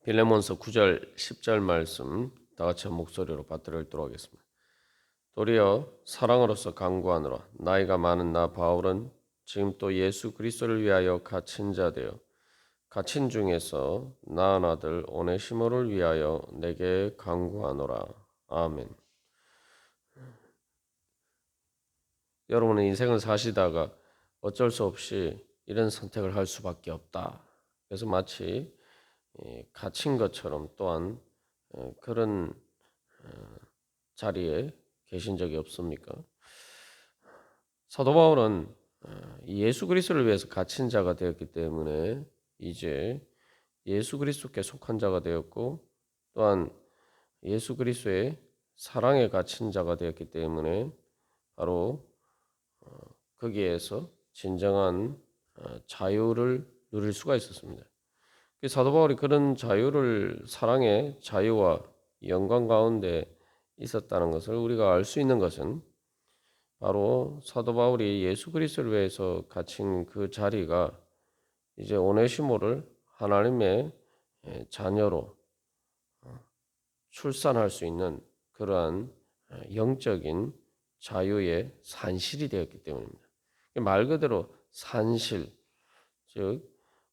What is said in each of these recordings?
빌레몬서 9절 10절 말씀 다 같이 한 목소리로 받들어 읽도록 하겠습니다. 도리어 사랑으로서 간구하노라. 나이가 많은 나 바울은 지금 또 예수 그리스도를 위하여 갇힌 자 되어 갇힌 중에서 낳은 아들 오네시모를 위하여 내게 간구하노라. 아멘. 여러분의 인생을 사시다가 어쩔 수 없이 이런 선택을 할 수밖에 없다. 그래서 마치 갇힌 것처럼 또한 그런 자리에 계신 적이 없습니까? 사도 바울은 예수 그리스도를 위해서 갇힌 자가 되었기 때문에 이제 예수 그리스도께 속한 자가 되었고 또한 예수 그리스도의 사랑에 갇힌 자가 되었기 때문에 바로 거기에서 진정한 자유를 누릴 수가 있었습니다. 사도 바울이 그런 자유를 사랑의 자유와 영광 가운데 있었다는 것을 우리가 알 수 있는 것은 바로 사도 바울이 예수 그리스도를 위해서 갇힌 그 자리가 이제 오네시모를 하나님의 자녀로 출산할 수 있는 그러한 영적인 자유의 산실이 되었기 때문입니다. 말 그대로 산실, 즉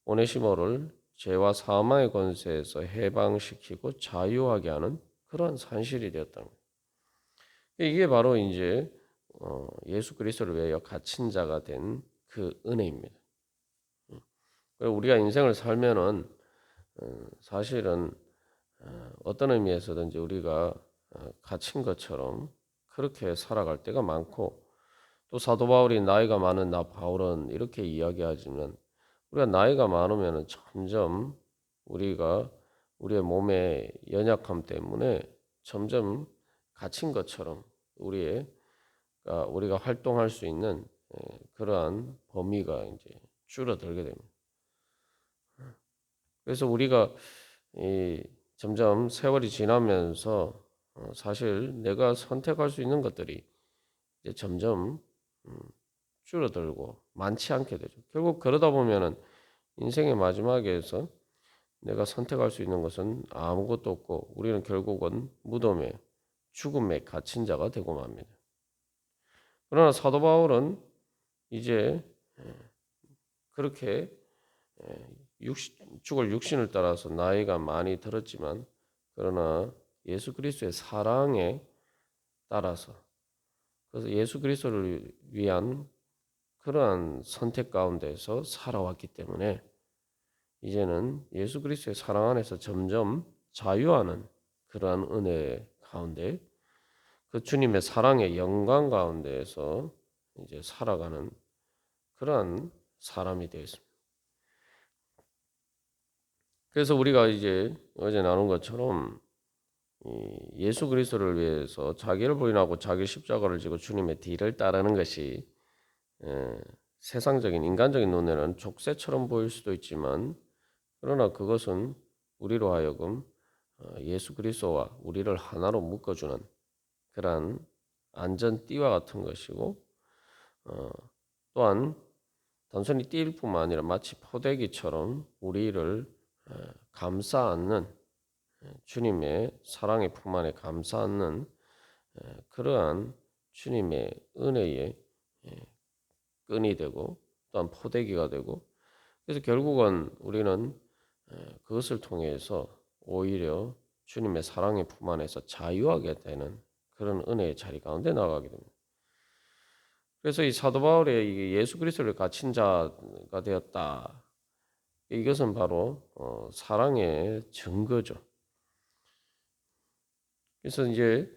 오네시모를 죄와 사망의 권세에서 해방시키고 자유하게 하는 그러한 산실이 되었다는 거예요. 이게 바로 이제 예수 그리스도를 위하여 갇힌 자가 된 그 은혜입니다. 우리가 인생을 살면은 사실은 어떤 의미에서든지 우리가 갇힌 것처럼 그렇게 살아갈 때가 많고 또 사도 바울이 나이가 많은 나 바울은 이렇게 이야기하지만 우리가 나이가 많으면 점점 우리가 우리의 몸의 연약함 때문에 점점 갇힌 것처럼 우리가 활동할 수 있는 그러한 범위가 이제 줄어들게 됩니다. 그래서 우리가 점점 세월이 지나면서 사실 내가 선택할 수 있는 것들이 이제 점점 줄어들고 많지 않게 되죠. 결국 그러다 보면은 인생의 마지막에서 내가 선택할 수 있는 것은 아무것도 없고 우리는 결국은 무덤에 죽음에 갇힌 자가 되고 맙니다. 그러나 사도 바울은 이제 그렇게 죽을 육신을 따라서 나이가 많이 들었지만 그러나 예수 그리스도의 사랑에 따라서 그래서 예수 그리스도를 위한 그러한 선택 가운데서 살아왔기 때문에 이제는 예수 그리스도의 사랑 안에서 점점 자유하는 그러한 은혜 가운데 그 주님의 사랑의 영광 가운데에서 이제 살아가는 그러한 사람이 되었습니다. 그래서 우리가 이제 어제 나눈 것처럼 예수 그리스도를 위해서 자기를 부인하고 자기 십자가를 지고 주님의 뒤를 따르는 것이 세상적인 인간적인 눈에는 족쇄처럼 보일 수도 있지만 그러나 그것은 우리로 하여금 예수 그리스도와 우리를 하나로 묶어주는 그러한 안전띠와 같은 것이고 또한 단순히 띠일 뿐만 아니라 마치 포대기처럼 우리를 감싸 안는 주님의 사랑의 품 안에 감싸 안는 그러한 주님의 은혜의 끈이 되고 또한 포대기가 되고 그래서 결국은 우리는 그것을 통해서 오히려 주님의 사랑의 품 안에서 자유하게 되는 그런 은혜의 자리 가운데 나가게 됩니다. 그래서 이 사도 바울의 예수 그리스도를 갇힌 자가 되었다. 이것은 바로 사랑의 증거죠. 그래서 이제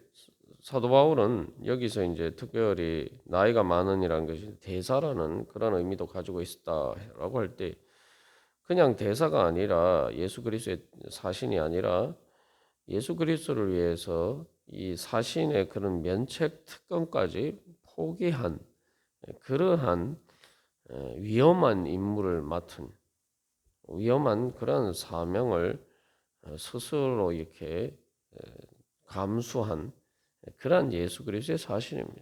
사도 바울은 여기서 이제 특별히 나이가 많은이라는 것이 대사라는 그런 의미도 가지고 있었다라고 할 때 그냥 대사가 아니라 예수 그리스도의 사신이 아니라 예수 그리스도를 위해서 이 사신의 그런 면책 특권까지 포기한 그러한 위험한 임무를 맡은 위험한 그런 사명을 스스로 이렇게 감수한 그러한 예수 그리스도의 사신입니다.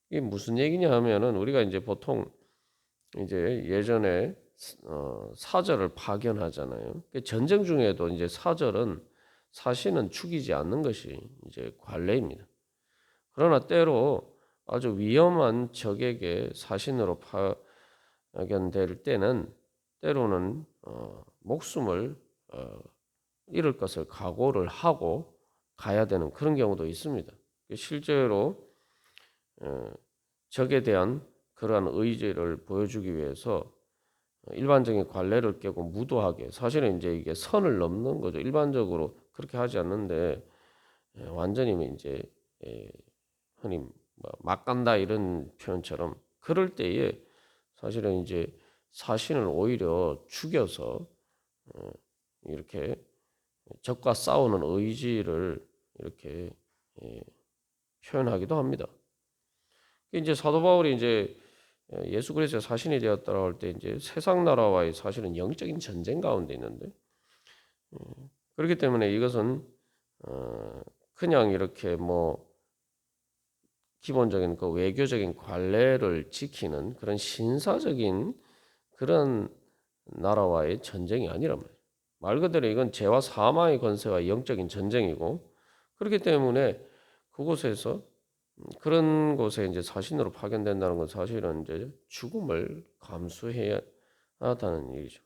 이게 무슨 얘기냐 하면은 우리가 이제 보통 이제 예전에 사절을 파견하잖아요. 전쟁 중에도 이제 사신은 죽이지 않는 것이 이제 관례입니다. 그러나 때로 아주 위험한 적에게 사신으로 파견될 때는 때로는 목숨을 잃을 것을 각오를 하고 가야 되는 그런 경우도 있습니다. 실제로 적에 대한 그러한 의지를 보여주기 위해서 일반적인 관례를 깨고 무도하게, 사실은 이제 이게 선을 넘는 거죠. 일반적으로 그렇게 하지 않는데 완전히 이제 흔히 막 간다 이런 표현처럼 그럴 때에 사실은 이제 사신을 오히려 죽여서 이렇게 적과 싸우는 의지를 이렇게 표현하기도 합니다. 이제 사도 바울이 이제 예수 그리스도의 사신이 되었다고 할 때 이제 세상 나라와의 사실은 영적인 전쟁 가운데 있는데, 그렇기 때문에 이것은 그냥 이렇게 뭐 기본적인 그 외교적인 관례를 지키는 그런 신사적인 그런 나라와의 전쟁이 아니란 말이에요. 말 그대로 이건 죄와 사망의 권세와 영적인 전쟁이고, 그렇기 때문에 그곳에서 그런 곳에 이제 사신으로 파견된다는 건 사실은 이제 죽음을 감수해야 한다는 얘기죠.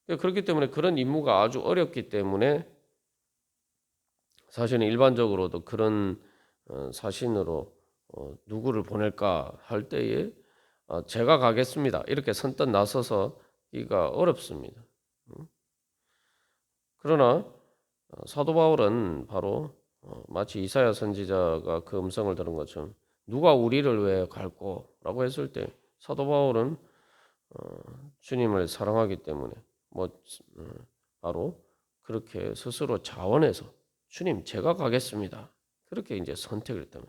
그렇기 때문에 그런 임무가 아주 어렵기 때문에 사실은 일반적으로도 그런 사신으로 누구를 보낼까 할 때에 제가 가겠습니다. 이렇게 선뜻 나서서 이가 어렵습니다. 그러나 사도 바울은 바로 마치 이사야 선지자가 그 음성을 들은 것처럼 누가 우리를 왜 갈고라고 했을 때 사도 바울은 주님을 사랑하기 때문에 바로 그렇게 스스로 자원해서 주님 제가 가겠습니다. 그렇게 이제 선택을 했다면,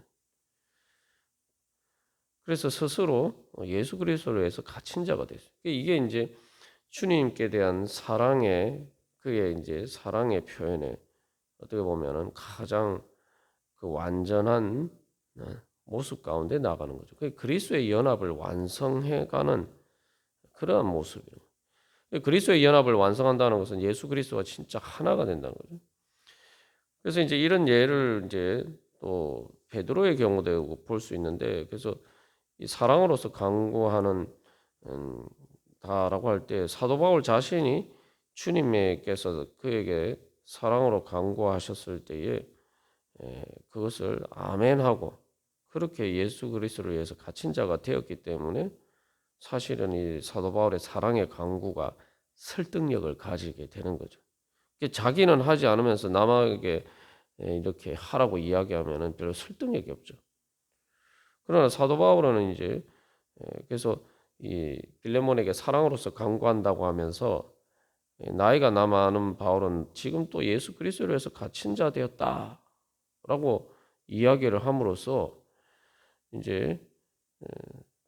그래서 스스로 예수 그리스도를 위해서 갇힌 자가 됐어요. 이게 이제 주님께 대한 그의 이제 사랑의 표현에 어떻게 보면은 가장 그 완전한 모습 가운데 나가는 거죠. 그 그리스도의 연합을 완성해가는 그러한 모습이에요. 그리스도의 연합을 완성한다는 것은 예수 그리스도가 진짜 하나가 된다는 거죠. 그래서 이제 이런 예를 이제 또 베드로의 경우도 볼 수 있는데, 그래서 이 사랑으로서 강구하는 다라고 할 때 사도 바울 자신이 주님께서 그에게 사랑으로 강구하셨을 때에 그것을 아멘하고 그렇게 예수 그리스도를 위해서 갇힌 자가 되었기 때문에 사실은 이 사도 바울의 사랑의 강구가 설득력을 가지게 되는 거죠. 자기는 하지 않으면서 남에게 이렇게 하라고 이야기하면은 별로 설득력이 없죠. 그러나 사도 바울은 이제 그래서 이 빌레몬에게 사랑으로서 강구한다고 하면서 나이가 남아는 바울은 지금 또 예수 그리스도를 위해서 갇힌 자 되었다라고 이야기를 함으로써 이제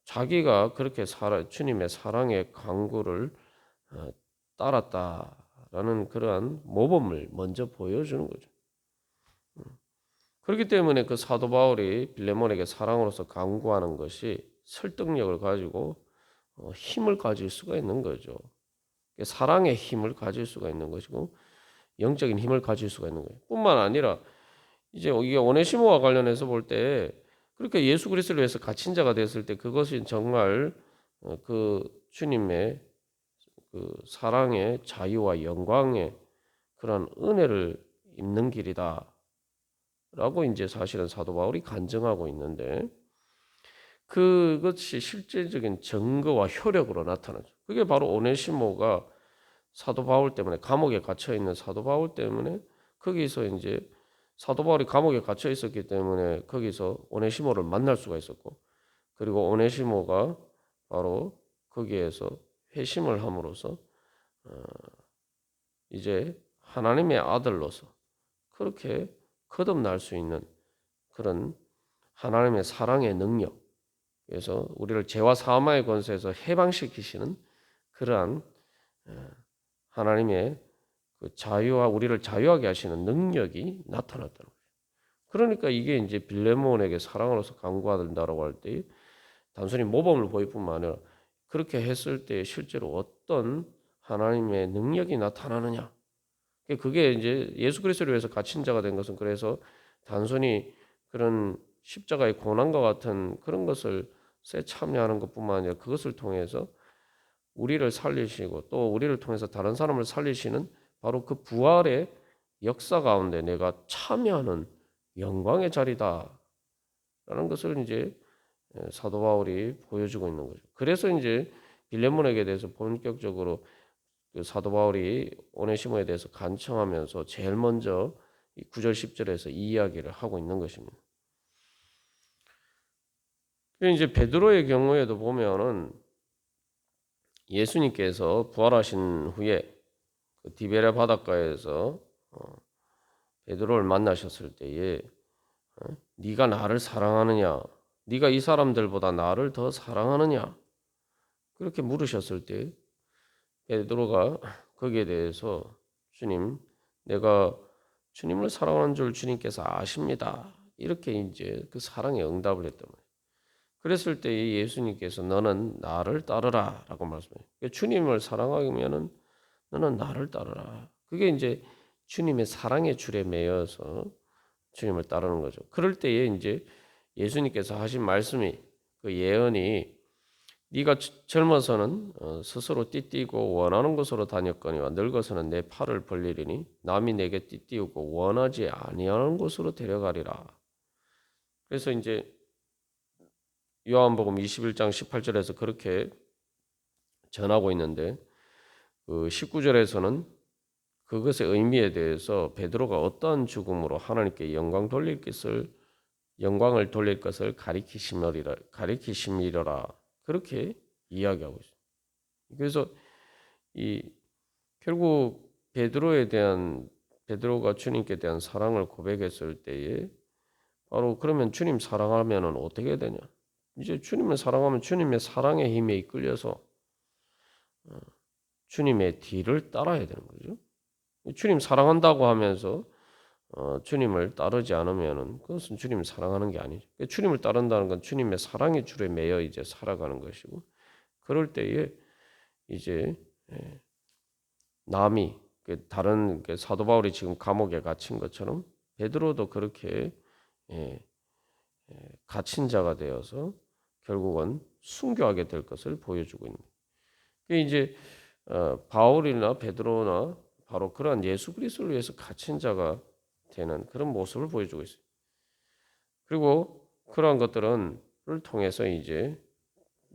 자기가 그렇게 주님의 사랑의 강구를 따랐다라는 그러한 모범을 먼저 보여주는 거죠. 그렇기 때문에 그 사도 바울이 빌레몬에게 사랑으로서 강구하는 것이 설득력을 가지고 힘을 가질 수가 있는 거죠. 사랑의 힘을 가질 수가 있는 것이고 영적인 힘을 가질 수가 있는 거예요. 뿐만 아니라 이제 이게 오네시모와 관련해서 볼 때 그렇게 예수 그리스도를 위해서 갇힌 자가 됐을 때 그것이 정말 그 주님의 그 사랑의 자유와 영광의 그런 은혜를 입는 길이다라고 이제 사실은 사도 바울이 간증하고 있는데, 그것이 실제적인 증거와 효력으로 나타나죠. 그게 바로 오네시모가 사도 바울 때문에 감옥에 갇혀 있는 사도 바울 때문에 거기서 이제 사도 바울이 감옥에 갇혀 있었기 때문에 거기서 오네시모를 만날 수가 있었고, 그리고 오네시모가 바로 거기에서 회심을 함으로써 이제 하나님의 아들로서 그렇게 거듭날 수 있는 그런 하나님의 사랑의 능력, 그래서 우리를 죄와 사망의 권세에서 해방시키시는 그러한 하나님의 그 자유와 우리를 자유하게 하시는 능력이 나타났다는 거죠. 그러니까 이게 이제 빌레몬에게 사랑으로서 강구한다라고 할 때 단순히 모범을 보일 뿐만 아니라 그렇게 했을 때 실제로 어떤 하나님의 능력이 나타나느냐. 그게 이제 예수 그리스도를 위해서 갇힌 자가 된 것은 그래서 단순히 그런 십자가의 고난과 같은 그런 것을 참여하는 것뿐만 아니라 그것을 통해서 우리를 살리시고 또 우리를 통해서 다른 사람을 살리시는 바로 그 부활의 역사 가운데 내가 참여하는 영광의 자리다라는 것을 이제 사도 바울이 보여주고 있는 거죠. 그래서 이제 빌레몬에게 대해서 본격적으로 그 사도 바울이 오네시모에 대해서 간청하면서 제일 먼저 9절 10절에서 이 이야기를 하고 있는 것입니다. 이제 베드로의 경우에도 보면은 예수님께서 부활하신 후에 그 디베레 바닷가에서 베드로를 만나셨을 때에 네가 나를 사랑하느냐? 네가 이 사람들보다 나를 더 사랑하느냐? 그렇게 물으셨을 때 베드로가 거기에 대해서 주님, 내가 주님을 사랑하는 줄 주님께서 아십니다. 이렇게 이제 그 사랑에 응답을 했단 말이에요. 그랬을 때 예수님께서 너는 나를 따르라라고 말씀해요. 주님을 사랑하면은 너는 나를 따르라. 그게 이제 주님의 사랑의 줄에 매여서 주님을 따르는 거죠. 그럴 때에 이제 예수님께서 하신 말씀이 그 예언이 네가 젊어서는 스스로 띠띠고 원하는 곳으로 다녔거니와 늙어서는 내 팔을 벌리리니 남이 내게 띠띠우고 원하지 아니하는 곳으로 데려가리라. 그래서 이제 요한복음 21장 18절에서 그렇게 전하고 있는데 그 19절에서는 그것의 의미에 대해서 베드로가 어떤 죽음으로 하나님께 영광을 돌릴 것을 가리키심이라 그렇게 이야기하고 있습니다. 그래서 이 결국 베드로가 주님께 대한 사랑을 고백했을 때에 바로 그러면 주님 사랑하면은 어떻게 되냐? 이제 주님을 사랑하면 주님의 사랑의 힘에 이끌려서 주님의 뒤를 따라야 되는 거죠. 주님 사랑한다고 하면서 주님을 따르지 않으면은 그것은 주님을 사랑하는 게 아니죠. 주님을 따른다는 건 주님의 사랑의 줄에 매여 이제 살아가는 것이고 그럴 때에 이제 남이 다른 사도 바울이 지금 감옥에 갇힌 것처럼 베드로도 그렇게 갇힌 자가 되어서 결국은 순교하게 될 것을 보여주고 있는 거예요. 이제 바울이나 베드로나 바로 그러한 예수 그리스도를 위해서 갇힌 자가 되는 그런 모습을 보여주고 있어요. 그리고 그러한 것들을 통해서 이제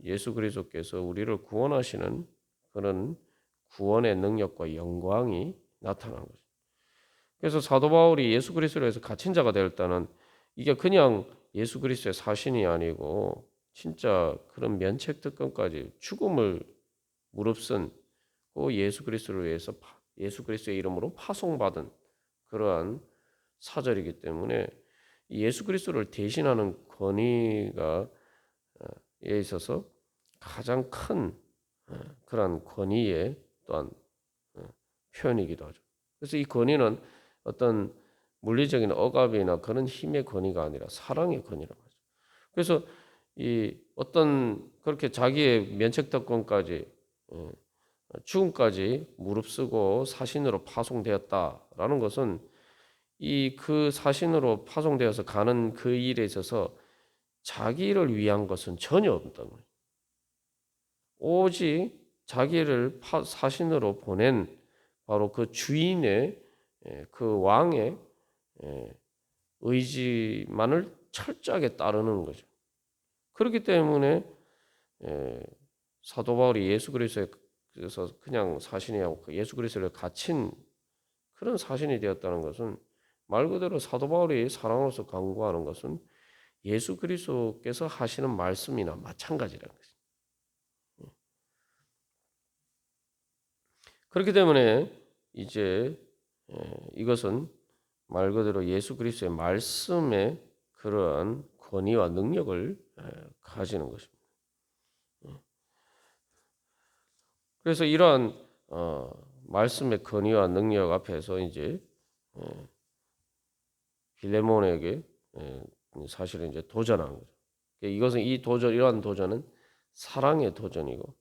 예수 그리스도께서 우리를 구원하시는 그런 구원의 능력과 영광이 나타나는 거죠. 그래서 사도 바울이 예수 그리스도로 해서 갇힌 자가 되었다는 이게 그냥 예수 그리스도의 사신이 아니고 진짜 그런 면책 특권까지 죽음을 무릅쓴 그 예수 그리스도를 위해서 예수 그리스도의 이름으로 파송받은 그러한 사절이기 때문에 예수 그리스도를 대신하는 권위가 에 있어서 가장 큰 그러한 권위의 또한 표현이기도 하죠. 그래서 이 권위는 어떤 물리적인 억압이나 그런 힘의 권위가 아니라 사랑의 권위라고 하죠. 그래서 이 어떤 그렇게 자기의 면책특권까지 죽음까지 무릅쓰고 사신으로 파송되었다라는 것은 이 그 사신으로 파송되어서 가는 그 일에 있어서 자기를 위한 것은 전혀 없다는 거예요. 오직 자기를 사신으로 보낸 바로 그 주인의 그 왕의 의지만을 철저하게 따르는 거죠. 그렇기 때문에 사도 바울이 예수 그리스도에서 그냥 사신이 아니고 예수 그리스도를 갇힌 그런 사신이 되었다는 것은 말 그대로 사도 바울이 사랑으로서 강구하는 것은 예수 그리스도께서 하시는 말씀이나 마찬가지라는 것입니다. 그렇기 때문에 이제 이것은 말 그대로 예수 그리스도의 말씀의 그러한 권위와 능력을 가지는 것입니다. 그래서 이러한 말씀의 권위와 능력 앞에서 이제 빌레몬에게 사실은 이제 도전한 거죠. 이것은 이러한 도전은 사랑의 도전이고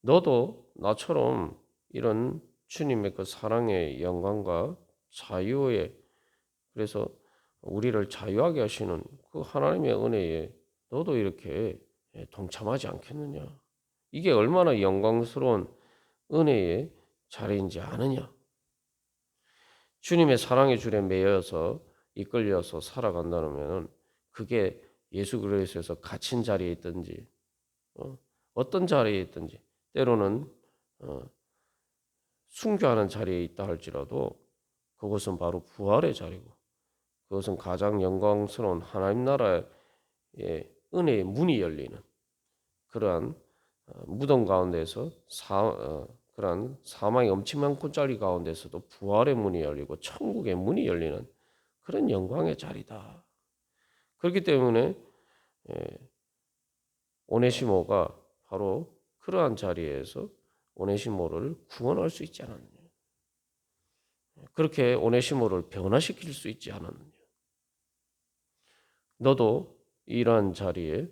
너도 나처럼 이런 주님의 그 사랑의 영광과 자유의 그래서 우리를 자유하게 하시는 그 하나님의 은혜에 너도 이렇게 동참하지 않겠느냐? 이게 얼마나 영광스러운 은혜의 자리인지 아느냐? 주님의 사랑의 줄에 매여서 이끌려서 살아간다면 그게 예수 그리스도에서 갇힌 자리에 있든지 어떤 자리에 있든지 때로는 어, 순교하는 자리에 있다 할지라도 그것은 바로 부활의 자리고 그것은 가장 영광스러운 하나님 나라의 은혜의 문이 열리는 그러한 무덤 가운데서 그러한 사망의 엄청난 골짜기 가운데서도 부활의 문이 열리고 천국의 문이 열리는 그런 영광의 자리다. 그렇기 때문에 오네시모가 바로 그러한 자리에서 오네시모를 구원할 수 있지 않았느냐. 그렇게 오네시모를 변화시킬 수 있지 않았느냐. 너도 이러한 자리에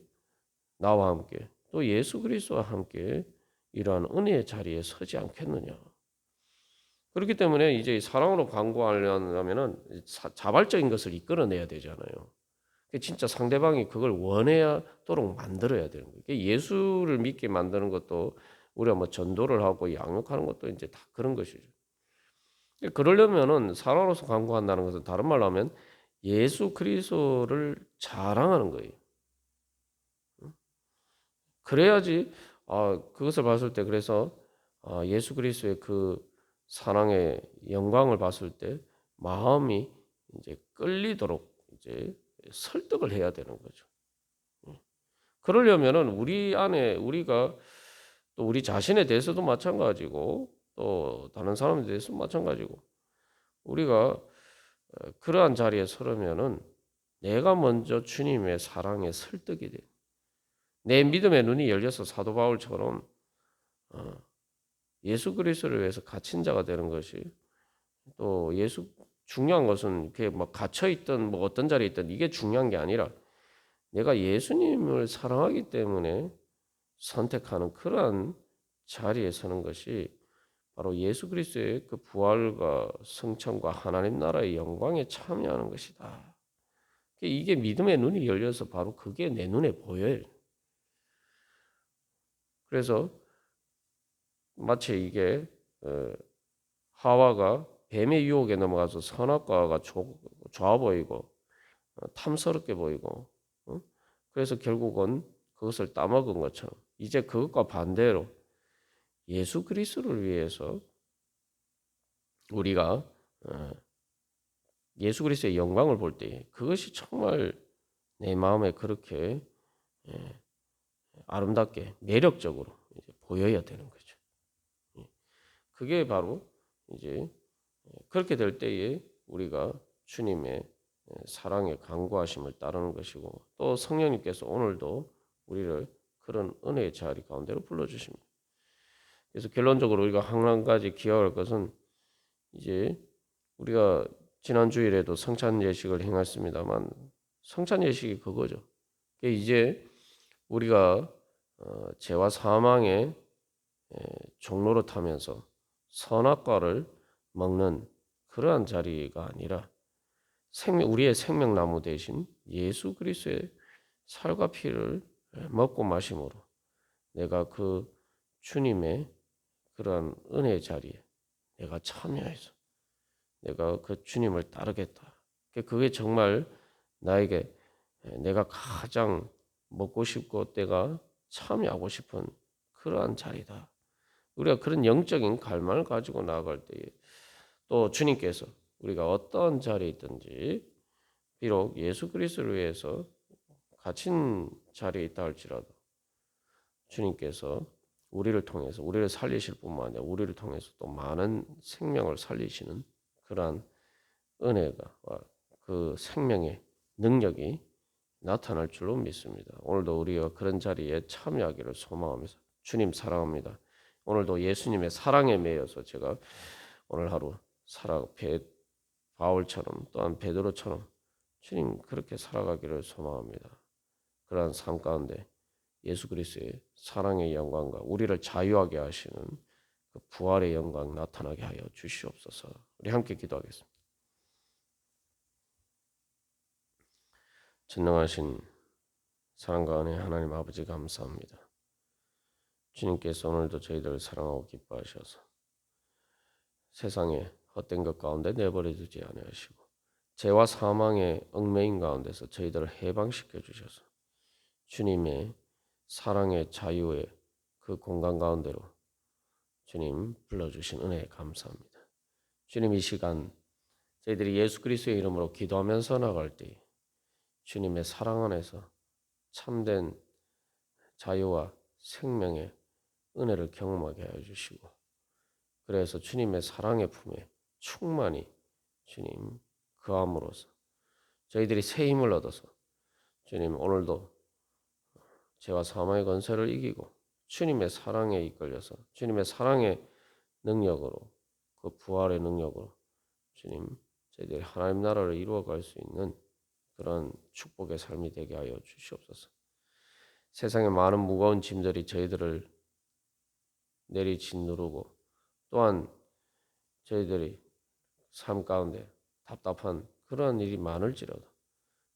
나와 함께 또 예수 그리스도와 함께 이러한 은혜의 자리에 서지 않겠느냐. 그렇기 때문에 이제 사랑으로 강구하려면은 자발적인 것을 이끌어내야 되잖아요. 진짜 상대방이 그걸 원하도록 만들어야 되는 거예요. 예수를 믿게 만드는 것도 우리가 뭐 전도를 하고 양육하는 것도 이제 다 그런 것이죠. 그러려면은 사랑으로서 강구한다는 것은 다른 말로 하면 예수 그리스도를 자랑하는 거예요. 그래야지 그것을 봤을 때 그래서 예수 그리스도의 그 사랑의 영광을 봤을 때 마음이 이제 끌리도록 이제 설득을 해야 되는 거죠. 그러려면은 우리 안에 우리가 또 우리 자신에 대해서도 마찬가지고 또 다른 사람에 대해서도 마찬가지고 우리가 그러한 자리에 서려면은 내가 먼저 주님의 사랑에 설득이 돼. 내 믿음의 눈이 열려서 사도 바울처럼 예수 그리스도를 위해서 갇힌 자가 되는 것이 또 중요한 것은 그게 뭐 갇혀 있던 뭐 어떤 자리에 있던 이게 중요한 게 아니라 내가 예수님을 사랑하기 때문에 선택하는 그러한 자리에 서는 것이 바로 예수 그리스도의 그 부활과 성천과 하나님 나라의 영광에 참여하는 것이다. 이게 믿음의 눈이 열려서 바로 그게 내 눈에 보여요. 그래서 마치 이게 하와가 뱀의 유혹에 넘어가서 선악과가 좋아 보이고 탐스럽게 보이고 그래서 결국은 그것을 따먹은 것처럼 이제 그것과 반대로 예수 그리스도를 위해서 우리가 예수 그리스도의 영광을 볼 때 그것이 정말 내 마음에 그렇게 아름답게 매력적으로 보여야 되는 거죠. 그게 바로 이제 그렇게 될 때에 우리가 주님의 사랑의 간구하심을 따르는 것이고 또 성령님께서 오늘도 우리를 그런 은혜의 자리 가운데로 불러주십니다. 그래서 결론적으로 우리가 한 가지 기억할 것은 이제 우리가 지난 주일에도 성찬 예식을 행했습니다만 성찬 예식이 그거죠. 이제 우리가 죄와 사망의 종로로 타면서 선악과를 먹는 그러한 자리가 아니라 우리의 생명나무 대신 예수 그리스도의 살과 피를 먹고 마심으로 내가 그 주님의 그러한 은혜의 자리에 내가 참여해서 내가 그 주님을 따르겠다. 그게 정말 나에게 내가 가장 먹고 싶고 내가 참여하고 싶은 그러한 자리다. 우리가 그런 영적인 갈망을 가지고 나아갈 때에 또 주님께서 우리가 어떤 자리에 있든지 비록 예수 그리스도를 위해서 갇힌 자리에 있다 할지라도 주님께서 우리를 통해서 우리를 살리실 뿐만 아니라 우리를 통해서 또 많은 생명을 살리시는 그러한 은혜가 그 생명의 능력이 나타날 줄로 믿습니다. 오늘도 우리가 그런 자리에 참여하기를 소망하면서 주님 사랑합니다. 오늘도 예수님의 사랑에 매여서 제가 오늘 하루 바울처럼 또한 베드로처럼 주님 그렇게 살아가기를 소망합니다. 그러한 삶 가운데 예수 그리스도의 사랑의 영광과 우리를 자유하게 하시는 그 부활의 영광 나타나게 하여 주시옵소서. 우리 함께 기도하겠습니다. 전능하신 사랑과 은혜 하나님 아버지 감사합니다. 주님께서 오늘도 저희들을 사랑하고 기뻐하셔서 세상의 헛된 것 가운데 내버려 두지 아니하시고 죄와 사망의 얽매인 가운데서 저희들을 해방시켜 주셔서 주님의 사랑의 자유의 그 공간 가운데로 주님 불러주신 은혜에 감사합니다. 주님 이 시간 저희들이 예수 그리스도의 이름으로 기도하면서 나갈 때 주님의 사랑 안에서 참된 자유와 생명의 은혜를 경험하게 하여 주시고 그래서 주님의 사랑의 품에 충만히 주님 그함으로써 저희들이 새 힘을 얻어서 주님 오늘도 죄와 사망의 권세를 이기고 주님의 사랑에 이끌려서 주님의 사랑의 능력으로 그 부활의 능력으로 주님 저희들이 하나님 나라를 이루어갈 수 있는 그런 축복의 삶이 되게 하여 주시옵소서. 세상에 많은 무거운 짐들이 저희들을 내리짓누르고 또한 저희들이 삶 가운데 답답한 그러한 일이 많을지라도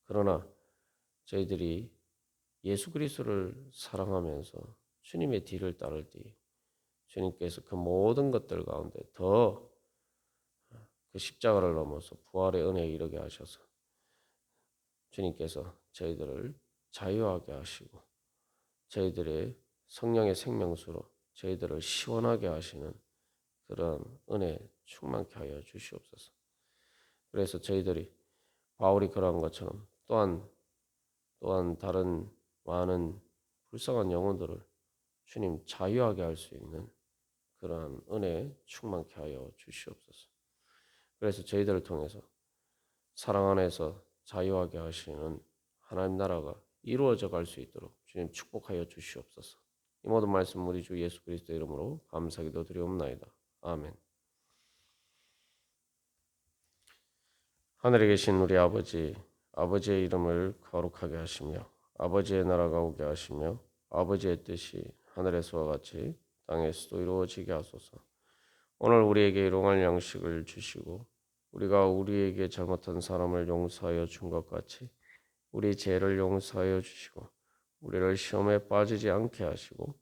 그러나 저희들이 예수 그리스도를 사랑하면서 주님의 뒤를 따를 때 주님께서 그 모든 것들 가운데 더 그 십자가를 넘어서 부활의 은혜에 이르게 하셔서 주님께서 저희들을 자유하게 하시고 저희들의 성령의 생명수로 저희들을 시원하게 하시는 그런 은혜 충만케 하여 주시옵소서. 그래서 저희들이 바울이 그러한 것처럼 또한 다른 많은 불쌍한 영혼들을 주님 자유하게 할 수 있는 그러한 은혜 충만케 하여 주시옵소서. 그래서 저희들을 통해서 사랑 안에서 자유하게 하시는 하나님 나라가 이루어져 갈 수 있도록 주님 축복하여 주시옵소서. 이 모든 말씀 우리 주 예수 그리스도 이름으로 감사기도 드리옵나이다. 아멘. 하늘에 계신 우리 아버지, 아버지의 이름을 거룩하게 하시며 아버지의 나라가 오게 하시며 아버지의 뜻이 하늘에서와 같이 땅에서도 이루어지게 하소서. 오늘 우리에게 일용할 양식을 주시고 우리가 우리에게 잘못한 사람을 용서하여 준 것 같이 우리 죄를 용서하여 주시고 우리를 시험에 빠지지 않게 하시고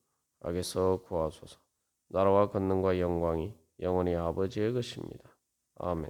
악에서 구하소서. 나라와 권능과 영광이 영원히 아버지의 것입니다. 아멘.